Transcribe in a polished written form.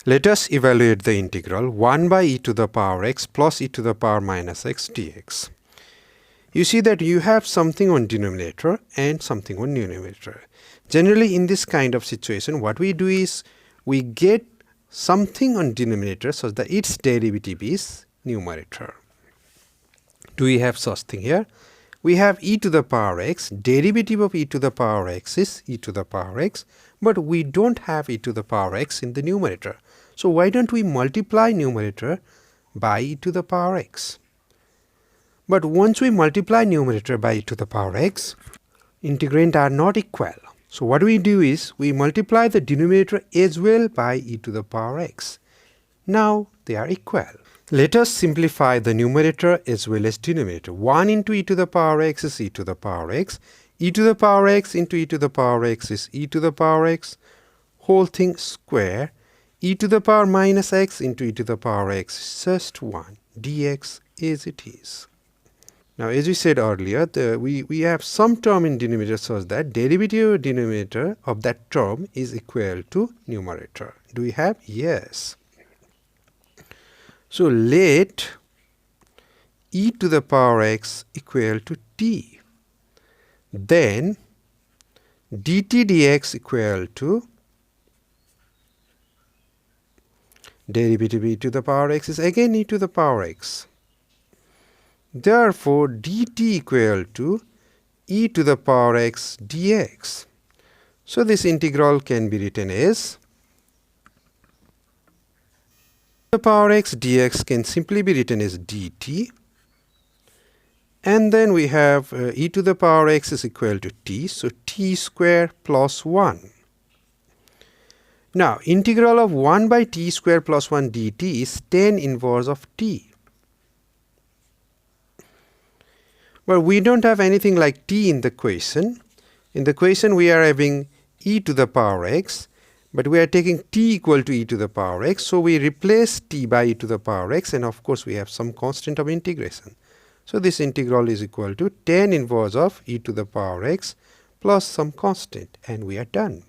Let us evaluate the integral 1 by e to the power x plus e to the power minus x dx. You see that you have something on denominator and something on numerator. Generally in this kind of situation, what we do is we get something on denominator such that its derivative is numerator. Do we have such thing here? We have e to the power x, derivative of e to the power x is e to the power x, but we don't have e to the power x in the numerator. So why don't we multiply numerator by e to the power x? But once we multiply numerator by e to the power x, integrand are not equal. So what we do is we multiply the denominator as well by e to the power x. Now they are equal. Let us simplify the numerator as well as denominator. 1 into e to the power x is e to the power x. E to the power x into e to the power x is e to the power x. Whole thing square. E to the power minus x into e to the power x is just 1. Dx as it is. Now as we said earlier, we have some term in denominator such that derivative of denominator of that term is equal to numerator. Do we have? Yes. So let e to the power x equal to t. Then dt dx equal to derivative e to the power x is again e to the power x. Therefore, dt equal to e to the power x dx. So this integral can be written as the power x dx can simply be written as dt. And then we have e to the power x is equal to t. So t square plus 1. Now, integral of 1 by t square plus 1 dt is tan inverse of t. But we don't have anything like t in the question. In the question, we are having e to the power x, but we are taking t equal to e to the power x. So we replace t by e to the power x, and of course, we have some constant of integration. So this integral is equal to tan inverse of e to the power x plus some constant, and we are done.